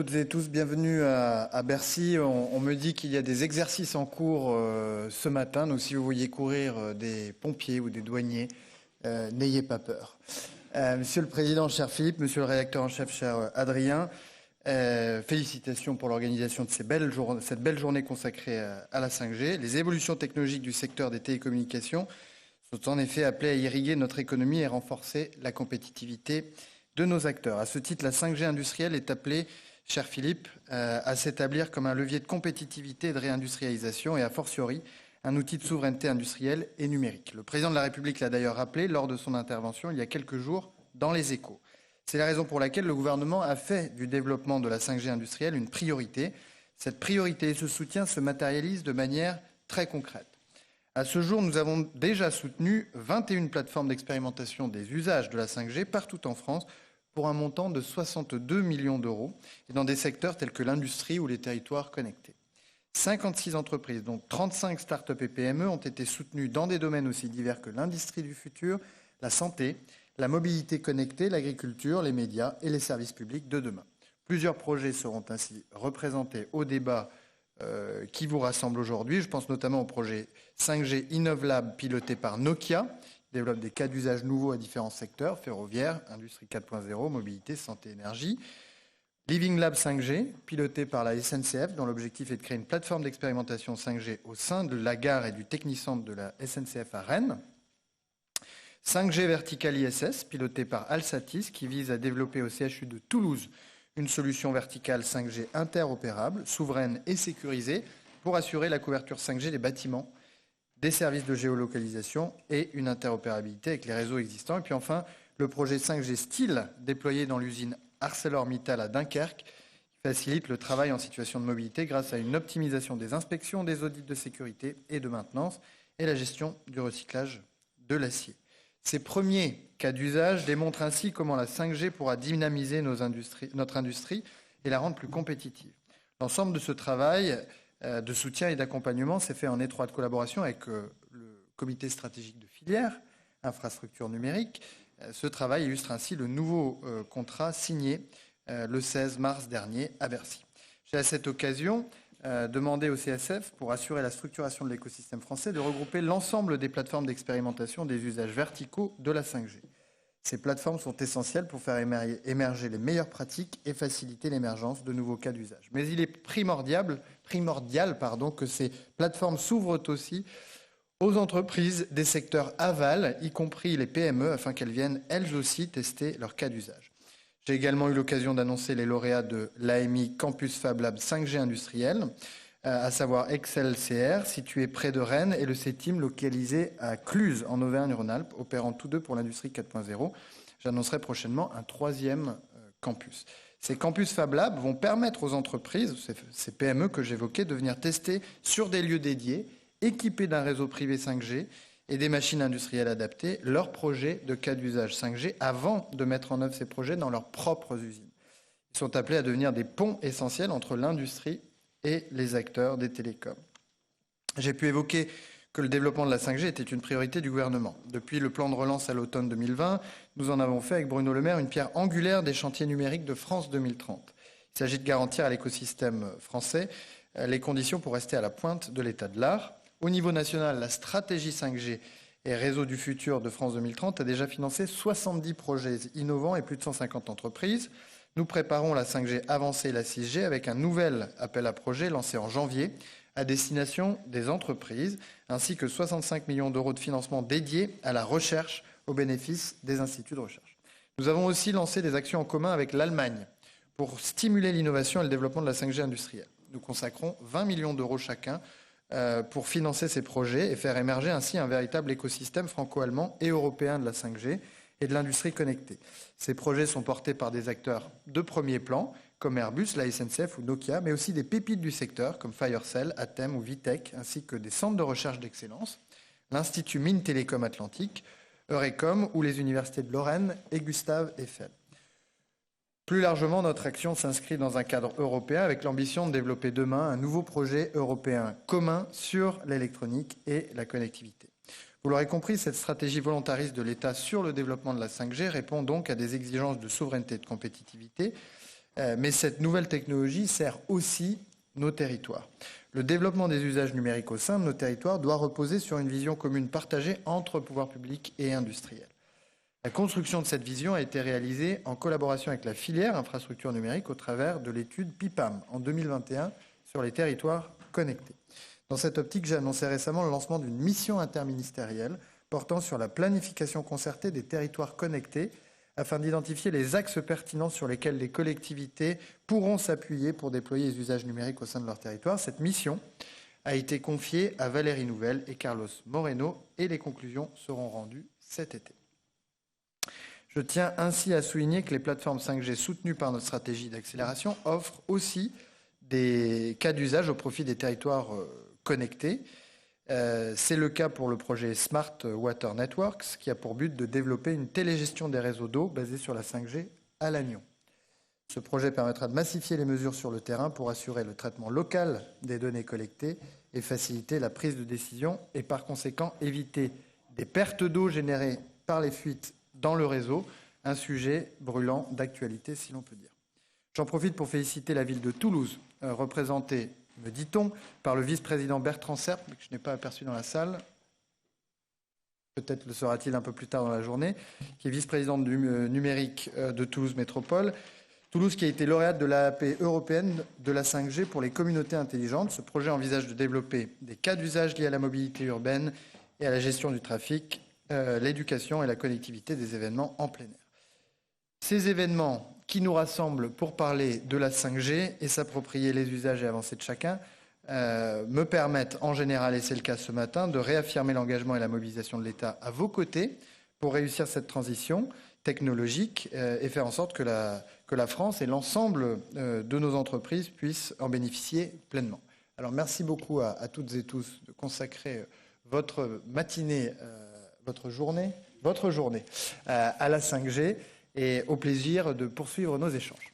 toutes et tous, bienvenue à Bercy. On me dit qu'il y a des exercices en cours ce matin, donc si vous voyez courir des pompiers ou des douaniers, n'ayez pas peur. Monsieur le Président, cher Philippe, Monsieur le rédacteur en chef, cher Adrien, félicitations pour l'organisation de cette belle journée consacrée à la 5G. Les évolutions technologiques du secteur des télécommunications sont en effet appelées à irriguer notre économie et renforcer la compétitivité de nos acteurs. À ce titre, la 5G industrielle est appelée, cher Philippe, à s'établir comme un levier de compétitivité et de réindustrialisation et a fortiori un outil de souveraineté industrielle et numérique. Le président de la République l'a d'ailleurs rappelé lors de son intervention il y a quelques jours dans Les Échos. C'est la raison pour laquelle le gouvernement a fait du développement de la 5G industrielle une priorité. Cette priorité et ce soutien se matérialisent de manière très concrète. À ce jour, nous avons déjà soutenu 21 plateformes d'expérimentation des usages de la 5G partout en France pour un montant de 62 millions d'euros et dans des secteurs tels que l'industrie ou les territoires connectés. 56 entreprises, donc 35 start-up et PME, ont été soutenues dans des domaines aussi divers que l'industrie du futur, la santé, la mobilité connectée, l'agriculture, les médias et les services publics de demain. Plusieurs projets seront ainsi représentés au débat qui vous rassemble aujourd'hui. Je pense notamment au projet 5G InnovLab piloté par Nokia, qui développe des cas d'usage nouveaux à différents secteurs, ferroviaire, industrie 4.0, mobilité, santé, énergie. Living Lab 5G, piloté par la SNCF, dont l'objectif est de créer une plateforme d'expérimentation 5G au sein de la gare et du technicentre de la SNCF à Rennes. 5G Vertical ISS, piloté par Alsatis, qui vise à développer au CHU de Toulouse une solution verticale 5G interopérable, souveraine et sécurisée pour assurer la couverture 5G des bâtiments, des services de géolocalisation et une interopérabilité avec les réseaux existants. Et puis enfin, le projet 5G Steel, déployé dans l'usine ArcelorMittal à Dunkerque, qui facilite le travail en situation de mobilité grâce à une optimisation des inspections, des audits de sécurité et de maintenance et la gestion du recyclage de l'acier. Ces premiers cas d'usage démontrent ainsi comment la 5G pourra dynamiser notre industrie et la rendre plus compétitive. L'ensemble de ce travail de soutien et d'accompagnement s'est fait en étroite collaboration avec le comité stratégique de filière, infrastructure numérique. Ce travail illustre ainsi le nouveau contrat signé le 16 mars dernier à Bercy. J'ai à cette occasion demandé au CSF, pour assurer la structuration de l'écosystème français, de regrouper l'ensemble des plateformes d'expérimentation des usages verticaux de la 5G. Ces plateformes sont essentielles pour faire émerger les meilleures pratiques et faciliter l'émergence de nouveaux cas d'usage. Mais il est primordial que ces plateformes s'ouvrent aussi aux entreprises des secteurs aval, y compris les PME, afin qu'elles viennent elles aussi tester leurs cas d'usage. J'ai également eu l'occasion d'annoncer les lauréats de l'AMI Campus Fab Lab 5G industriel, à savoir Excel-CR, situé près de Rennes, et le CETIM, localisé à Cluses, en Auvergne-Rhône-Alpes, opérant tous deux pour l'industrie 4.0. J'annoncerai prochainement un troisième campus. Ces Campus Fab Lab vont permettre aux entreprises, ces PME que j'évoquais, de venir tester sur des lieux dédiés, équipés d'un réseau privé 5G, et des machines industrielles adaptées, leurs projets de cas d'usage 5G avant de mettre en œuvre ces projets dans leurs propres usines. Ils sont appelés à devenir des ponts essentiels entre l'industrie et les acteurs des télécoms. J'ai pu évoquer que le développement de la 5G était une priorité du gouvernement. Depuis le plan de relance à l'automne 2020, nous en avons fait avec Bruno Le Maire une pierre angulaire des chantiers numériques de France 2030. Il s'agit de garantir à l'écosystème français les conditions pour rester à la pointe de l'état de l'art. Au niveau national, la stratégie 5G et réseau du futur de France 2030 a déjà financé 70 projets innovants et plus de 150 entreprises. Nous préparons la 5G avancée et la 6G avec un nouvel appel à projets lancé en janvier à destination des entreprises, ainsi que 65 millions d'euros de financement dédiés à la recherche au bénéfice des instituts de recherche. Nous avons aussi lancé des actions en commun avec l'Allemagne pour stimuler l'innovation et le développement de la 5G industrielle. Nous consacrons 20 millions d'euros chacun pour financer ces projets et faire émerger ainsi un véritable écosystème franco-allemand et européen de la 5G et de l'industrie connectée. Ces projets sont portés par des acteurs de premier plan, comme Airbus, la SNCF ou Nokia, mais aussi des pépites du secteur, comme Firecell, Atem ou Vitech, ainsi que des centres de recherche d'excellence, l'Institut Mines Télécom Atlantique, Eurecom ou les universités de Lorraine et Gustave Eiffel. Plus largement, notre action s'inscrit dans un cadre européen avec l'ambition de développer demain un nouveau projet européen commun sur l'électronique et la connectivité. Vous l'aurez compris, cette stratégie volontariste de l'État sur le développement de la 5G répond donc à des exigences de souveraineté et de compétitivité Mais cette nouvelle technologie sert aussi nos territoires. Le développement des usages numériques au sein de nos territoires doit reposer sur une vision commune partagée entre pouvoirs publics et industriels. La construction de cette vision a été réalisée en collaboration avec la filière infrastructure numérique au travers de l'étude PIPAM en 2021 sur les territoires connectés. Dans cette optique, j'ai annoncé récemment le lancement d'une mission interministérielle portant sur la planification concertée des territoires connectés afin d'identifier les axes pertinents sur lesquels les collectivités pourront s'appuyer pour déployer les usages numériques au sein de leur territoire. Cette mission a été confiée à Valérie Nouvel et Carlos Moreno et les conclusions seront rendues cet été. Je tiens ainsi à souligner que les plateformes 5G soutenues par notre stratégie d'accélération offrent aussi des cas d'usage au profit des territoires connectés. C'est le cas pour le projet Smart Water Networks qui a pour but de développer une télégestion des réseaux d'eau basée sur la 5G à Lannion. Ce projet permettra de massifier les mesures sur le terrain pour assurer le traitement local des données collectées et faciliter la prise de décision et par conséquent éviter des pertes d'eau générées par les fuites dans le réseau, un sujet brûlant d'actualité si l'on peut dire. J'en profite pour féliciter la ville de Toulouse, représentée, me dit-on, par le vice-président Bertrand Serp, que je n'ai pas aperçu dans la salle, peut-être le sera-t-il un peu plus tard dans la journée, qui est vice-président du numérique de Toulouse Métropole. Toulouse qui a été lauréate de l'AAP européenne de la 5G pour les communautés intelligentes. Ce projet envisage de développer des cas d'usage liés à la mobilité urbaine et à la gestion du trafic, l'éducation et la connectivité des événements en plein air. Ces événements qui nous rassemblent pour parler de la 5G et s'approprier les usages et avancées de chacun me permettent en général, et c'est le cas ce matin, de réaffirmer l'engagement et la mobilisation de l'État à vos côtés pour réussir cette transition technologique et faire en sorte que la France et l'ensemble de nos entreprises puissent en bénéficier pleinement. Alors merci beaucoup à toutes et tous de consacrer votre matinée, votre journée à la 5G et au plaisir de poursuivre nos échanges.